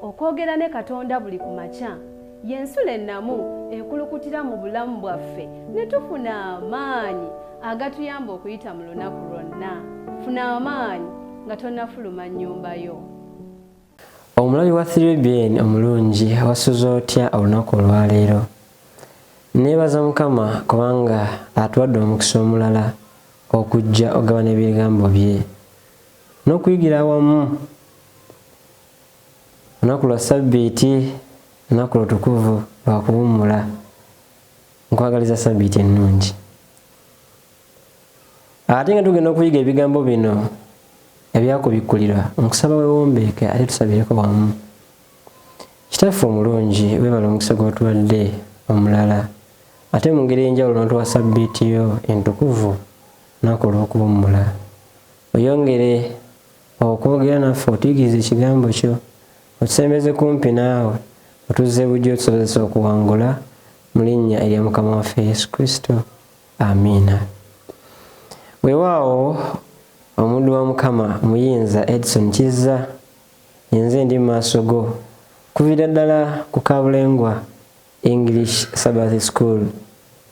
okwogera ne Katonda buli ku makya y'ensula ennamu ekulukutira mu bulamu bwaffe ne tufuna amaanyi agatuyamba okuyita mu lunaku lwonna. Funa amaanyi nga tonnafuluma nnyumba yo. Omulabi wa 3BN omulungi wasuza otya olunaku olwaleero? Neebaza Mukama kubanga atuwadde omukisa omulala okujja ogabana ebigambo bye n'okuyigira awamu. Olunaku lwa Ssabbiiti, olunaku lutukuvu lwa kuwummula. Nkwagaliza Ssabbiiti ennungi. Ate nga tugenda okuyiga ebigambo bino ebyakubikkulirwa, nkusaba weewombeeke ate tusabireko wamu. Kitaffe omulungi, weebale omukisa gw'otuwadde omulala, ate mu ngeri ey'enjawulo n'otuwa Ssabbiiti yo entukuvu, olunaku olw'okuwummula. Oyongere okwogera naffe, otuyigirize ekigambo kyo, otusembeze kumpi naawe, otuzze bujjo, otusobozesa okuwangula mu linnya erya Mukama waffe Yesu Kristo. Amiina. Weewaawo omuddu wa Mukama Muyinza Edson Kizza, yenze ndi maaso go kuviira ddala ku Kabulengwa English Sabbath School.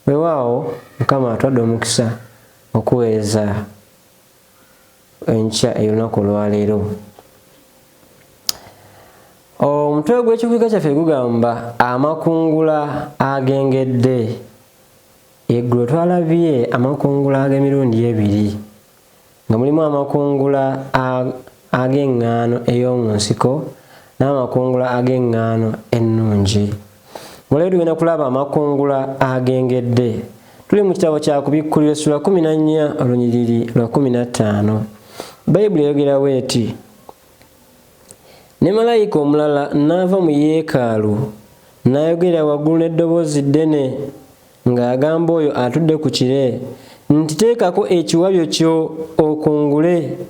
Weewaawo Mukama atwadde omukisa okuweereza enkya ey'olunaku olwaleero. Omutwe gw'ekikwika kyaffe gugamba amakungula agengedde. Eggulo twalabye amakungula ag'emirundi ebiri, nga mulimu amakungula ag'eŋŋaano ey'omu nsiko n'amakungula ag'eŋŋaano ennungi. Olwo tugenda kulaba amakungula agengedde. Tuli mu kitabo kya Kubikkulirwa essula 14 olunyiriri lwa 15. Bayibuli eyogera bw'eti: ne malayika omulala n'ava mu yeekaalu n'ayogerera waggulu n'eddoboozi ddene ng'agamba oyo atudde ku kire nti, teekako ekiwabyo kyo okungule,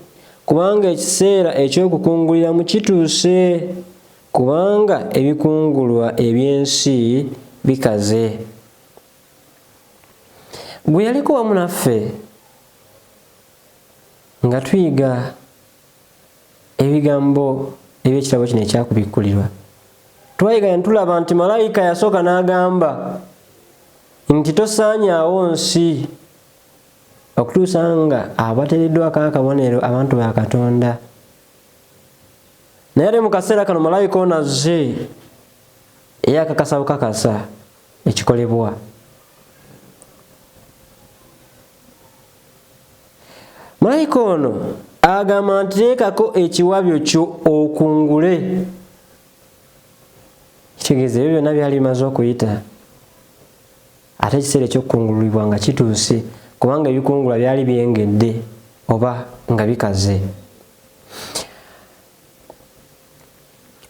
kubanga ekiseera eky'okukunguliramu kituuse, kubanga ebikungulwa eby'ensi bikaze. Bwe yaliko wamu naffe nga tuyiga ebigambo eby'ekitabo kino ekyakubikkulirwa, twayiga ne tulaba nti malayika yasooka n'agamba nti tosaanyaawo nsi okutuusa nga abateereddwako akabonero abantu ba Katonda. Naye ate mu kaseera kano malayika ono azze era akakasa bukakasa ekikolebwa. Malayika ono agamba nti teekako ekiwabyo kyo okungule. Kitegeeza ebyo byonna byali bimaze okuyita, ate ekiseera eky'okukungulibwa nga kituuse, kubanga ebikungulwa byali byengedde oba nga bikaze.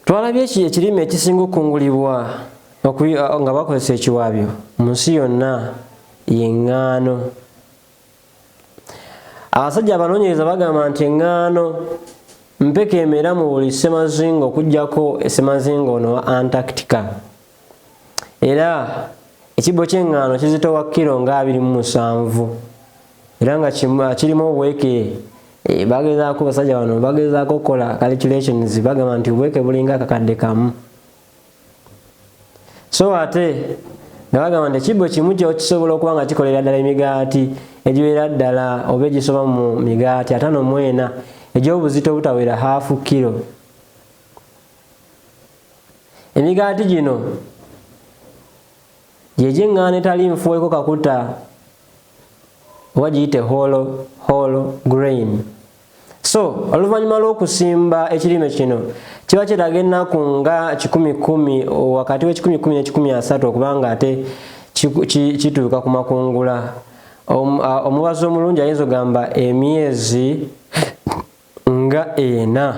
Twalabye ekirime ekisinga okukungulibwa nga bakozesa ekiwabyo mu nsi yonna y'eŋŋaano. Abasajja abanoonyereza bagamba nti eŋŋaano mpeke emera mu buli ssemazinga okuggyako essemazinga ono wa Antarctica, era ekibbo ky'eŋŋaano kizitowa kilo nga 27, era nga kirimu obuweke. Bagezaako basajja bano bagezaako okukola calculations, bagamba nti obuweke bulinga akakadde kamu. So ate nga bagamba nti ekibbo kimu kyo kisobola okuba nga kikolera ddala emigaati egiwera ddala oba egisoba mu migaati 54 egy'obuzito obutawera half kilo. Emigaati gino gy'eŋŋaano etali nfuweko kakuta oba giyite whole grain. So oluvannyuma lw'okusimba ekirime kino kiba kyetaaga ennaku nga 10 wakati w'10 ne 13 okubanga ate kituuka ku makungula. Omubazi omulungi ayinza ogamba emyezi nga 4.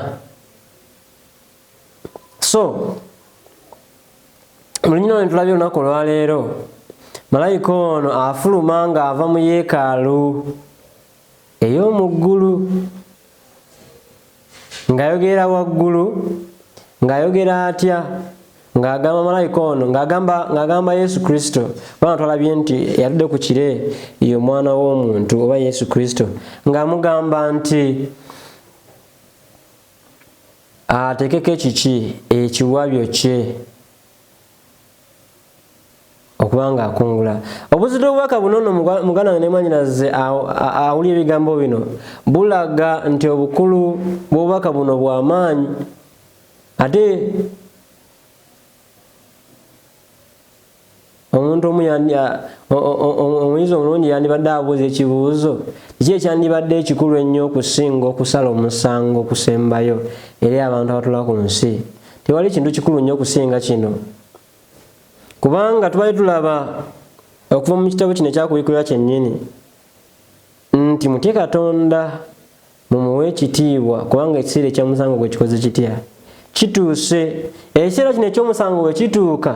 So mu lunyino ne tulabye olunaku olwaleero, malayika ono afuluma ng'ava mu yeekaalu ey'omu ggulu, ng'ayogerera waggulu, ng'ayogera atya, ng'agamba malayika ono ng'agamba Yesu Kristo, kubanga twalabye nti yatudde ku kire ye omwana w'omuntu oba Yesu Kristo, ng'amugamba nti ateekeko ekiki ekiwabyo kye okubanga akungula. Obuzito obubaka buno nno muganda ne mwanyinaze awulira ebigambo bino bulaga nti obukulu bw'obubaka buno bw'amaanyi. Ate omuntu omuyizi omulungi yandibadde abuuza ekibuuzo, kiki ekyandibadde ekikulu ennyo okusinga okusala omusango okusembayo eri abantu abatula ku nsi? Tewali kintu kikulu nnyo okusinga kino, kubanga tubali tulaba okuva mu kitabo kino ekyakubikulirwa kyennyini nti mutye Katonda mumuwe ekitiibwa, kubanga ekiseera ekyomusango gwe kikoze kitya? Kituuse. Ekiseera kino ekyomusango bwe kituuka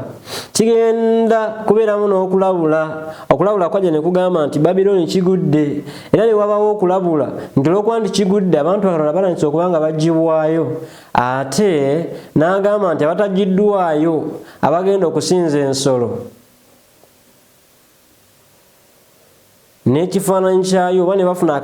kigenda kubeeramu n'okulabula. Okulabula kwajja ne kugamba nti Babilooni kigudde, era ne wabawo okulabula nti olw'okuba nti kigudde abantu Katonda balangise okuba nga bagibwayo, ate n'agamba nti abatagiddwayo abagenda okusinza ensolo n'ekifaananyi kyayo oba ne bafuna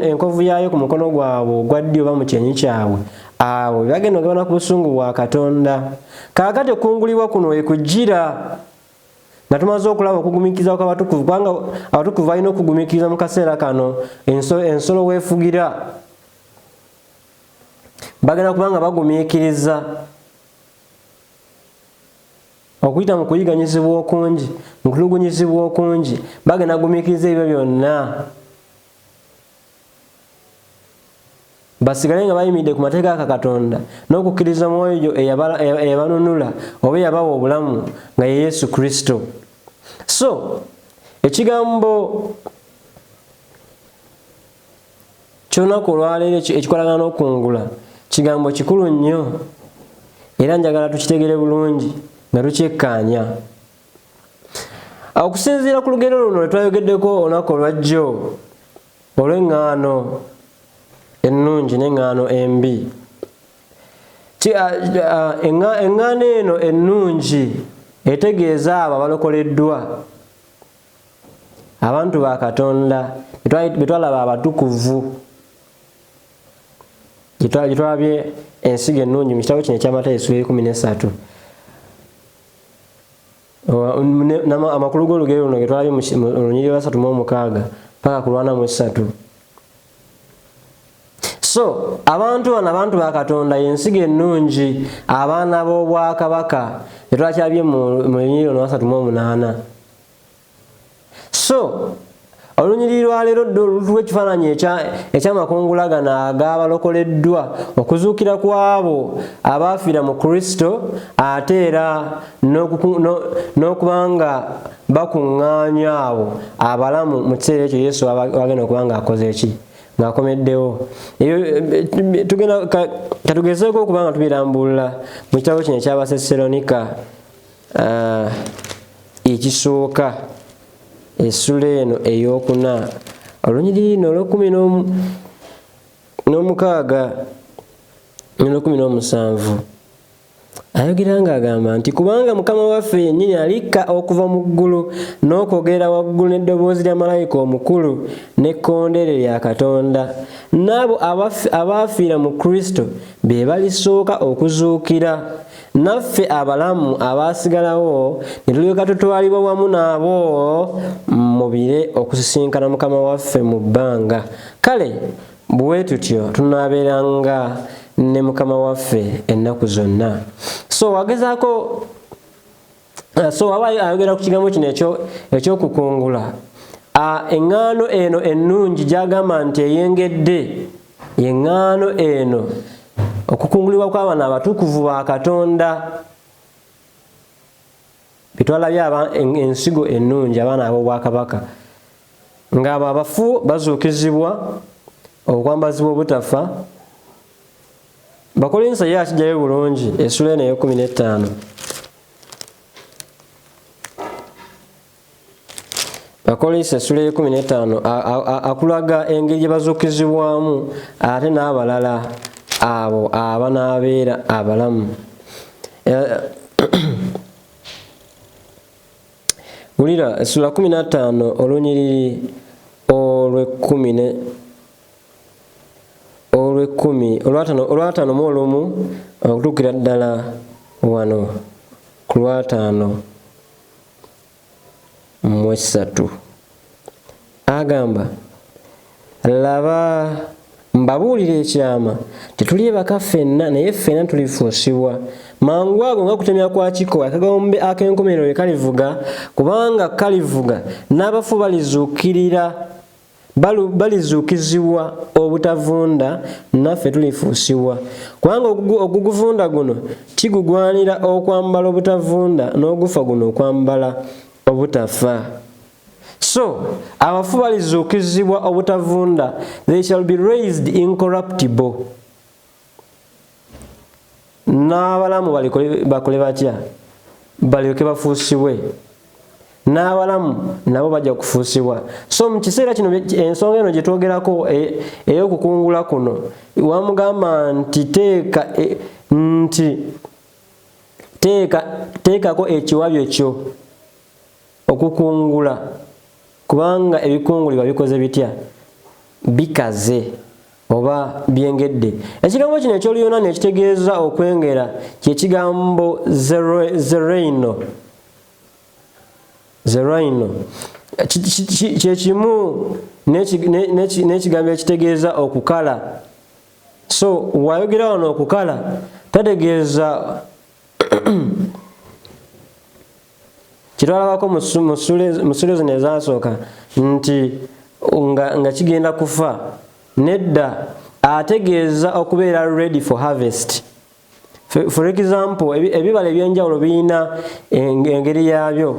enkovu yaayo ku mukono gwabwe ogwa ddyo oba mu kyenyi kyabwe, abo bagenda okugabana ku busungu bwa Katonda. Kaakati okungulibwa kuno ekujjira nga tumaze okulaba okugumiikiriza kw'abatukuvu, kubanga abatukuvu balina okugumiikiriza mu kaseera kano. Ensolo weefugira bagenda kubanga bagumiikiriza okuyita mu kuyiganyizibwa okungi, mu kulugunyizibwa okungi, bagenda gumiikiriza ebyo byonna basigale nga bayimidde ku mateeka ga Katonda n'okukkiriza mu oyo eyabanunula oba eyabawa obulamu nga ye Yesu Kristo. So ekigambo ky'olunaku olwaleero ekikolagana n'okungula kigambo kikulu nnyo, era njagala tukitegere bulungi nga tukyekkaanya. Okusinziira ku lugero luno lwe twayogeddeko olunaku olwajjo olw'eŋŋaano ennungi n'eŋŋaano embi, eŋŋaano eno ennungi etegeeza abo abalokoleddwa, abantu ba Katonda be twalaba abatukuvu, gye twalabye ensigo ennungi mu kitabo kino eky'Amatayo essula 13. Amakulu g'olugero luno ge twalabye mu Lunyiriri lwa 36 paka ku 43. So abantu bano abantu ba Katonda y'ensigo ennungi, abaana b'obwakabaka be twakyabye mu Lunyiriri lwa 38. So olunyiriri lwa leero lutuwa ekifaananyi ekyamakungula gano ag'abalokoleddwa, okuzuukira kw'abo abaafiira mu Kristo, ate era n'okubanga bakuŋŋaanya abo abalamu mu kiseera ekyo Yesu wagenda okuba ng'akoze eki? Ng'akomeddewo. Katugezeeko okuba nga tubirambulula mu kitabo kino eky'Abasesseronika ekisooka, essula eno ey'okuna, olunyiriri luno olw'16 n'olw'17. Ayogera ng'agamba nti kubanga Mukama waffe yennyini alikka okuva mu ggulu n'okwogera waggulu n'eddoboozi lya malayika omukulu n'ekkondeere lya Katonda, n'abo abaafiira mu Kristo be balisooka okuzuukira. Naffe abalamu abaasigalawo ne tulyoka tutwalibwa wamu nabo mu bire okusisinkana Mukama waffe mu bbanga. Kale bwe tutyo tunaabeeranga ne Mukama waffe ennaku zonna. So wagezaako aba ayogera ku kigambo kino eky'okukungula. Eŋŋaano eno ennungi gy'agamba nti eyengedde, y'eŋŋaano eno, okukungulibwa kw'abaana abatukuvu ba Katonda bitwalabye ensigo ennungi, abaana ab'obwakabaka, ng'abo abafu bazuukizibwa okwambazibwa obutafa. Bakolinso ye akijjayo bulungi, essula eno ey'e15. Bakolinso essula ey'e15 akulaga engeri gye bazuukizibwamu, ate n'abalala abo abanaabeera abalamu. Wulira essula 15 olunyiriri olw'10 olw'ataano mu olumu okutuukira ddala wano ku lw'ataano mu esatu agamba, laba mbabuulira ekyama, tetuli baka ffenna naye ffenna tulifuusibwa. Mangu ago nga kutemya kwa kiko akagombe ak'enkomerero bwe kalivuga, kubanga kalivuga n'abafu balizuukirira, balizuukizibwa obutavunda, naffe tulifuusibwa. Kubanga oguguvunda guno kigugwanira okwambala obutavunda, n'ogufa guno okwambala obutafa. So abafu balizuukizibwa obutavunda, they shall be raised incorruptible. N'abalamu bakole batya? Balyoke bafuusibwe. N'abalamu nabo bajja kufuusibwa. So mu kiseera kino ensonga eno gye twogerako ey'okukungula kuno, wamugamba nti teekako ekiwabyo kyo okukungula, kubanga ebikungulibwa bikoze bitya? Bikaze oba byengedde. Ekigambo kino eky'Oluyunaani ekitegeeza okwengera kye kigambo zereino. Kye kimu n'ekigambo ekitegeeza okukala. So wayogera wano okukala tategeeza kitwalabako mu ssule zino ezasooka nti nga kigenda kufa. Nedda, ategeeza okubeera ready for harvest. For example, ebibala ebyenjawulo birina engeri yabyo.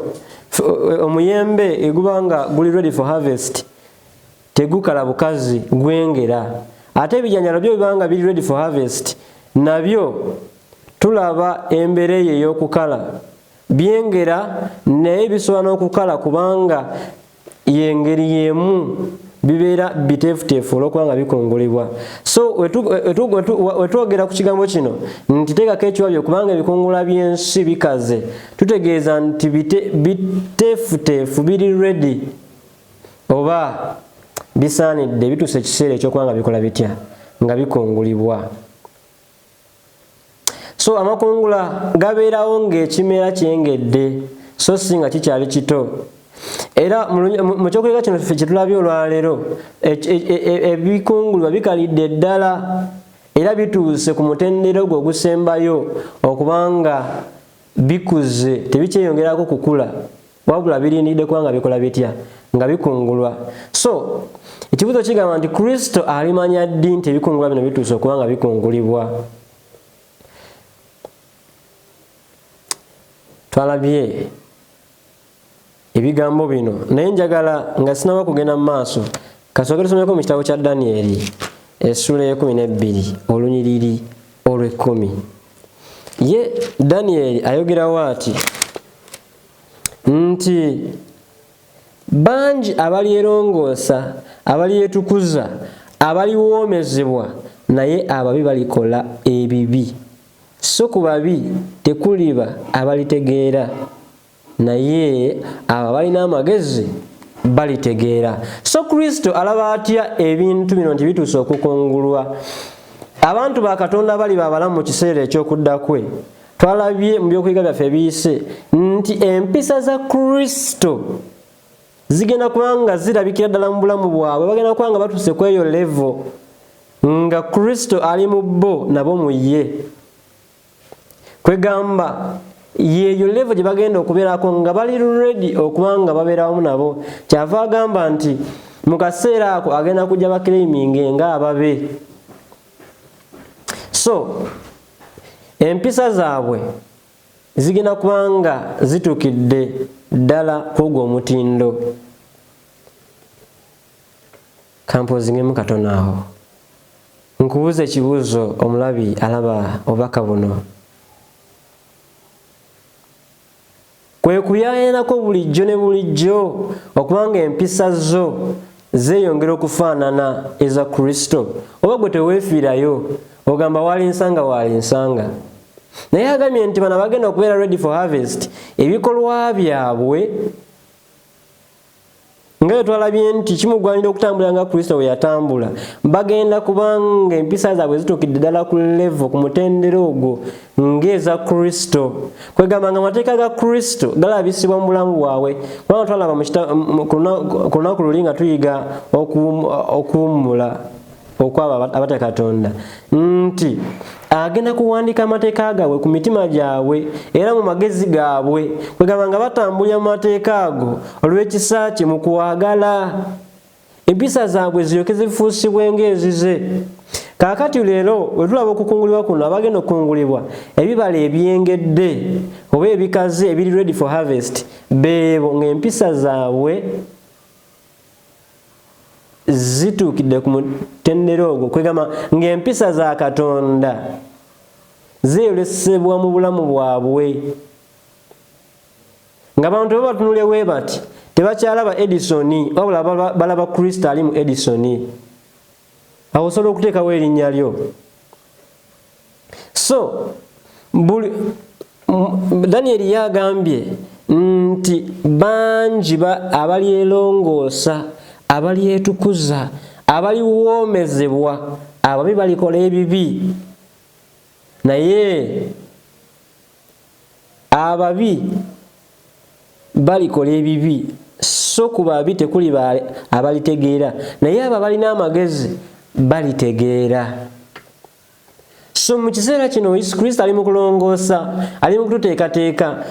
Omuyembe eguba nga guli ready for harvest tegukala bukazi, gwengera. Ate ebijanjalo byo bibanga biri ready for harvest, nabyo tulaba embeera eyo ey'okukala. Byengera naye bisobola n'okukala kubanga yengeri yemu, bibeera biteefuteefu olw'okubanga bikungulibwa. So wetwogera ku kigambo kino nti teekako ekiwabyo kubanga ebikungula by'ensi bikaze, tutegeeza nti biteefuteefu, biri ready oba bisaanidde, bituuse ekiseera eky'okubanga bikola bitya? Nga bikungulibwa. So amakungula gabeerawo ng'ekimera kyengedde, so si nga kikyali kito. Era mu kyokuleka kino ffe kyetulabye olwaleero, ebikungulibwa bikalidde ddala era bituuse ku mutendera gwe ogusembayo okubanga bikuze, tebikyeyongerako kukula, wabula birindidde kubanga bikola bitya? Nga bikungulwa. So ekibuuzo kigamba nti Kristo alimanya ddi nti ebikungulwa bino bituuse okubanga bikungulibwa? Twalabye ebigambo bino naye njagala nga sinaba kugenda mu maaso kasooke tusomeko mu kitabo kya Danyeri essula y'e12 olunyiriri olw'10. Ye Danyeri ayogerawo ati nti bangi abalierongoosa, abalyetukuza, abaliwoomezebwa, naye ababi balikola ebibi. So ku babi tekuliba abalitegeera, naye abo balina amagezi balitegeera. So Kristo alaba atya ebintu bino nti bituuse okukungulwa? Abantu ba Katonda bali babalamu mu kiseera eky'okudda kwe, twalabye mu byokuyiga byaffe ebiyise nti empisa za Kristo zigenda kubanga zirabikira ddala mu bulamu bwabwe, bagenda kubanga batuuse ku eyo level nga Kristo ali mu bo nabo mu ye. Kwegamba yeyo level gye bagenda okubeerako nga bali ready okubanga babeera wamu nabo. Kyava agamba nti mu kaseera ako agenda kujja bakleiminge nga ababe. So empisa zaabwe zigenda kubanga zitukidde ddala kwogwo omutindo. Kampozingemu katono awo nkubuuza ekibuuzo, omulabi alaba obubaka buno. Kwe kuyaayanako bulijjo ne bulijjo okubanga empisa zo zeeyongera okufaanana eza Kristo, oba gwe teweefiirayo ogamba waalinsanga waalinsanga. Naye agambye nti bano bagenda okubeera ready for harvest, ebikolwa byabwe nga twalabye nti kimugwanira okutambula nga Kristo bwe yatambula, bagenda kubanga empisa zaabwe zituukidde ddala ku level ku mutendera ogwo ng'eza Kristo. Kwegamba nga amateeka ga Kristo galabisibwa mu bulamu bwabwe. Kubanga twalaba ku lunaku luli nga tuyiga okuwummula okwabo abatya Katonda nti agenda kuwandiika amateeka gaabwe ku mitima gyabwe era mu magezi gaabwe. Kwegamba nga batambulira mu mateeka ago olw'ekisa kye mu kuwagala, empisa zaabwe ziryoke zifuusibwe ng'ezize. Kaakati leero we tulaba okukungulibwa kuno, abagenda okukungulibwa ebibala ebyengedde oba ebikaze ebiri ready for harvest, beebo ng'empisa zaabwe zituukidde ku mutendera ogwo. Kwegamba ng'empisa za Katonda zeeyolesebwa mu bulamu bwabwe, ng'abantu bwe batunule bwe bati tebakyalaba Edison wabula balaba Kristo ali mu Edison. Awo osobola okuteekawo erinnya lyo. So Daniel yagambye nti bangi abalyelongoosa, abalyetukuza, abaliwoomezebwa, ababi balikola ebibi, naye ababi balikola ebibi so ku babi tekuli abalitegeera, naye abo abalina amagezi balitegeera. So mu kiseera kino Yesu Kristo ali mu kulongoosa, ali mu kututeekateeka,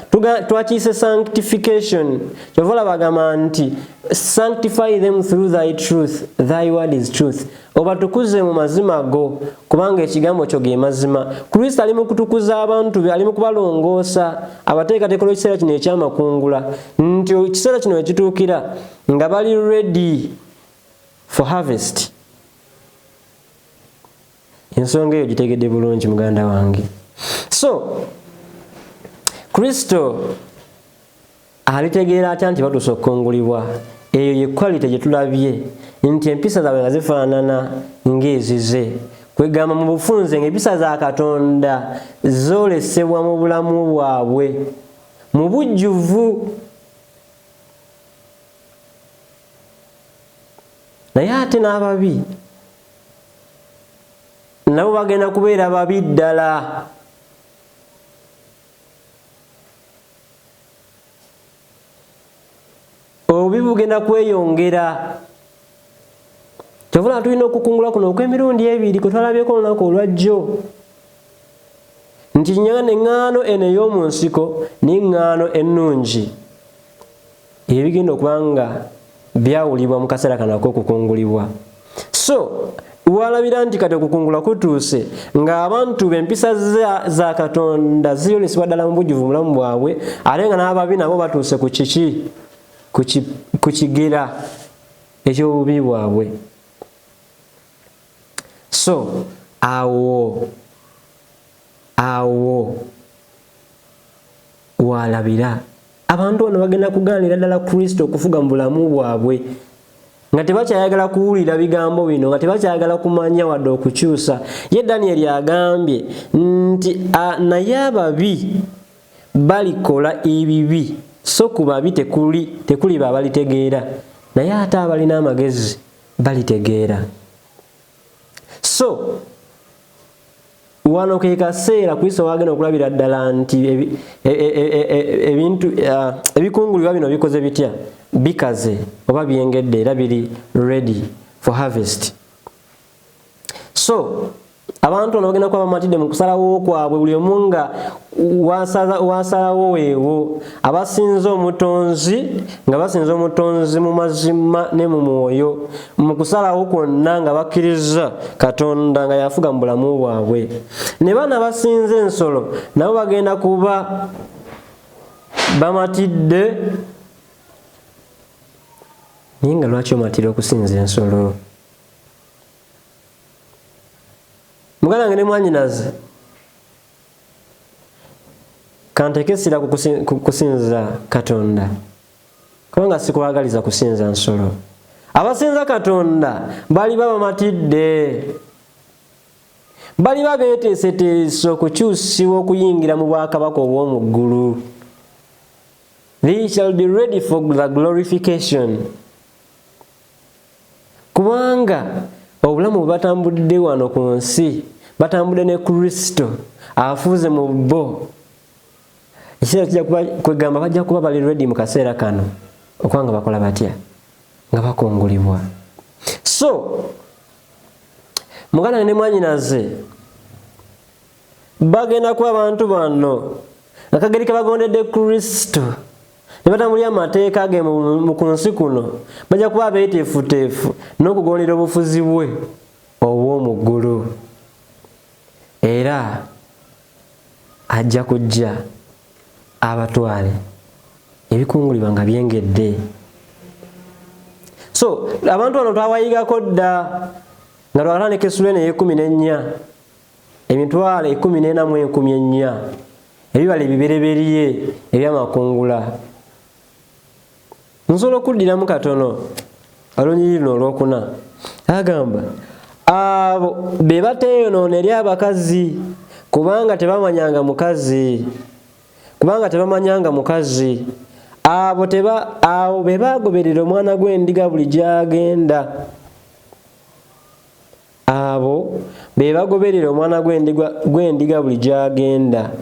twakiyise sanctification. Kyovola bagamba nti sanctify them through thy truth, thy word is truth. Obatukuze mu mazima go, kubanga ekigambo kyo ge mazima. Kristo ali mu kutukuza abantu be, ali mu kubalongoosa, abateekateeka olw'ekiseera kino ekyamakungula, nti ekiseera kino ekituukira nga bali ready for harvest. Ensonga eyo gitegedde bulungi muganda wange. So Kristo alitegeera atya nti batuuse okukungulibwa? Eyo ye quality gye tulabye nti empisa zaabwe nga zifaanana ng'ezize. Kwegamba mu bufunze ng'empisa za Katonda zoolesebwa mu bulamu bwabwe mu bujjuvu. Naye ate n'ababi nabo bagenda kubeera babi ddala. Obubi bugenda kweyongera. Kyovula tulina okukungula kuno okw'emirundi ebiri kwe twalabyeko olunaku olwajjo nti eŋŋaano eno ey'omu nsiko n'eŋŋaano ennungi ebigenda okuba nga byawulibwa mu kaseera kano ak'okukungulibwa. So walabira nti kati okukungula kutuuse ng'abantu b'empisa za Katonda ziyolesebwa ddala mu bujjuvu mu bulamu bwabwe, ate nga n'ababi nabo batuuse ku kiki? Ku kigera eky'obubi bwabwe. So awo walabira abantu bano bagenda kugaanira ddala Kristo okufuga mu bulamu bwabwe nga tebakyayagala kuwulira bigambo bino, nga tebakyayagala kumanya wadde okukyusa. Ye Daniel agambye nti naye ababi balikola ebibi so ku babi tekuli balitegeera, naye ate abalina amagezi balitegeera. So wano ke kaseera Kristo wagenda okulabira ddala nti ebintu ebikungulibwa bino bikoze bitya? Bikaze oba byengedde era biri ready for harvest. So abantu ono bagenda kuba bamatidde mu kusalawo kwabwe, buli omu nga wasalawo weewo. Abasinza omutonzi nga basinza omutonzi mu mazima ne mu mwoyo, mu kusalawo kwonna nga bakkiriza Katonda nga yafuga mu bulamu bwabwe. Ne bana basinza ensolo nabo bagenda kuba bamatidde. Naye nga lwaki omatira okusinza ensolo? Muganda wange ne mwanyinaze kanteeke essira kusinza Katonda, kubanga sikwagaliza kusinza nsolo. Abasinza Katonda bali babamatidde, bali babeeteeseteese okukyusibwa okuyingira mu bwakabaka obw'omu ggulu. They shall be ready for the glorification. kubanga obulamu batambudde wano ku nsi batambudde ne Kristo afuuze mu bo. Ekiseera kijja kuba kwegamba bajja kuba bali ready mu kaseera kano okwanga bakola batya nga bakungulibwa. So muganda ne mwanyinaze bagenda kuba abantu bano nga kageri kabagondedde Kristo ne batambulira amateeka ge mu kunsi kuno bajja kuba beeteefuteefu n'okugondera obufuzi bwe obw'omu ggulu. Era ajja kujja abatwale ebikungulibwa nga byengedde. So abantu bano twawayigako dda nga twatandika essula eno ey'e14 emitwalo 14,140 ebibala ebibereberye ebyamakungula. Nsobola okuddiramu katono olunyiriri luno olwokuna agamba abo be bateeyonoona eri abakazi kubanga tebamanyanga mukazi abo be bagoberera omwana gw'endiga buli gy'agenda. Abo be bagoberera omwana gw'endiga buli gy'agenda.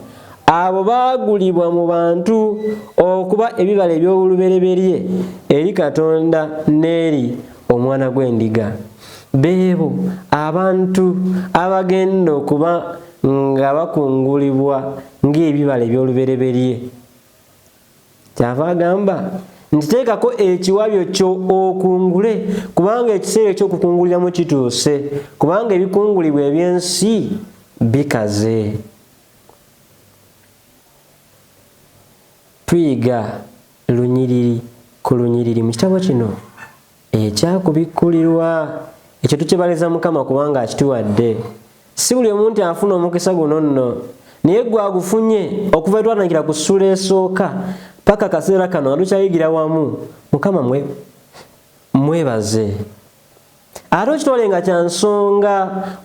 Abo baagulibwa mu bantu okuba ebibala eby'olubereberye eri Katonda n'eri omwana gw'endiga. Beebo abantu abagenda okuba nga bakungulibwa ng'ebibala eby'olubereberye. Kyava agamba nti teekako ekiwabyo kyo okungule kubanga ekiseera eky'okukunguliramu kituuse, kubanga ebikungulibwa eby'ensi bikaze. Tuyiga lunyiriri ku lunyiriri mu kitabo kino ekyakubikkulirwa. Ekyo tukibaliza Mukama kubanga akituwadde. Si buli omuntu afuna omukisa guno nno, naye gwe agufunye okuva twatandikira ku ssula esooka paka kaseera kano nga tukyayigira wamu. Mukama mwebaze. Ate okitwale nga kya nsonga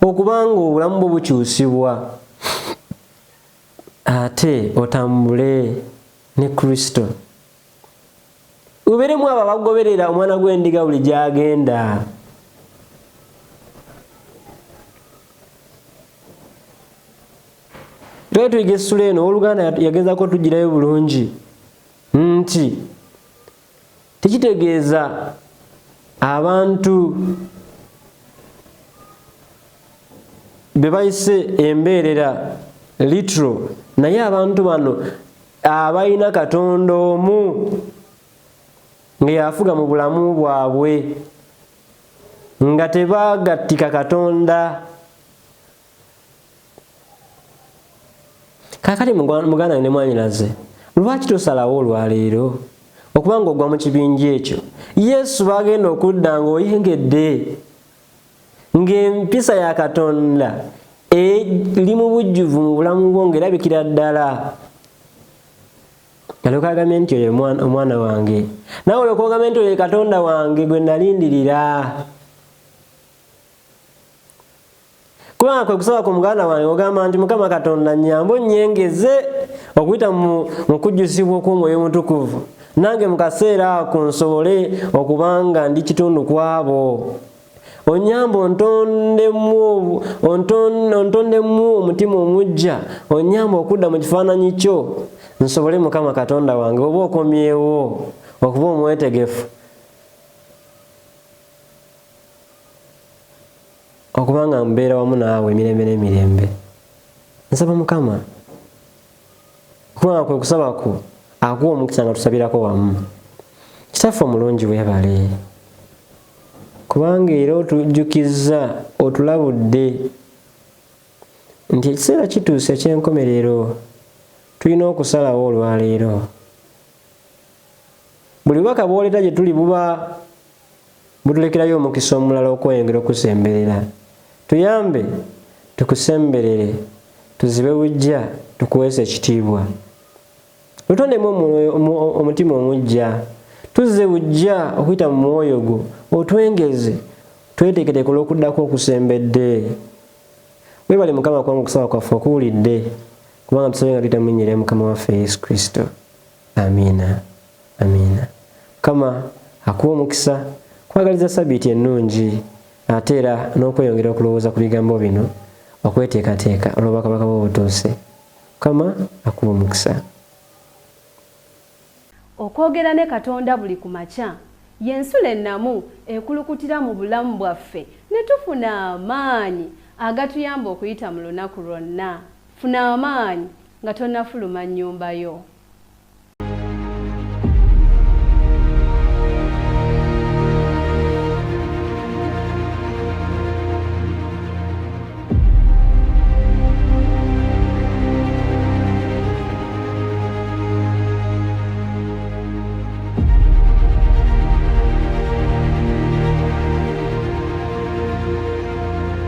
okubanga obulamu bwo bukyusibwa, ate otambule ne Kristo. Ubeeremu abo abagoberera omwana gw'endiga buli gy'agenda. Tuyiga essula eno Oluganda yagezaako tugirayo bulungi nti tekitegeeza abantu be bayise embeerera litro, naye abantu bano abalina Katonda omu nga yafuga mu bulamu bwabwe nga tebaagattika Katonda. Kaakati muganda ne mwanyinaze, lwaki tosalawo olwaleero okubanga ogwa mu kibinja ekyo Yesu bagenda okudda ng'oyengedde ng'empisa ya Katonda eri mu bujjuvu mu bulamu bwo ng'erabikira ddala. Alyoka agambye nti oyo omwana wange, nawe olyoka ogambye nti oyo Katonda wange gwe nalindirira. Kubanga kwe kusaba ku muganda wange ogamba nti Mukama Katonda nnyambe onnyengeze okuyita mu kujjusibwa kw'Omwoyo Omutukuvu, nange mu kaseera ako nsobole okubanga ndi kitundu kwabo. Onnyambe ontondemu omutima omujja, onnyambe okudda mu kifaananyi kyo, nsobole Mukama Katonda wange oba okomyewo okuba omwetegefu okubanga mbeera wamu naawe emirembe n'emirembe. Nsaba Mukama kubanga kwe kusaba ku akuwa omukisa nga tusabirako wamu. Kitaffe omulungi weebale kubanga era otujjukizza, otulabudde nti ekiseera kituuse eky'enkomerero, tulina okusalawo olwaleero. Buli bubaka bw'oleeta gye tuli buba butulekerayo omukisa omulala okweyongera okusemberera. Tuyambe tukusemberere, tuzibe bujja, tukuweese ekitiibwa. Otondemu omutima omujja, tuzze bujja okuyita mu mwoyo gwo, otwengeze tweteeketeeke olw'okuddako okusembedde. Weebale Mukama kubanga okusaba kwaffe okuwulidde, kubanga tusabye nga tuyita mu linnya lya Mukama waffe Yesu Kristo. Amiina. Amiina. Mukama akuwa omukisa Kwagaliza sabbiiti ennungi ate era n'okweyongera okulowooza ku bigambo bino okweteekateeka olw'obwakabaka bw'obutuuse. Mukama akuwa omukisa. Okwogera ne Katonda buli ku makya y'ensula ennamu ekulukutira mu bulamu bwaffe ne tufuna amaanyi agatuyamba okuyita mu lunaku lwonna. Funa amaanyi nga tonnafuluma nnyumba yo.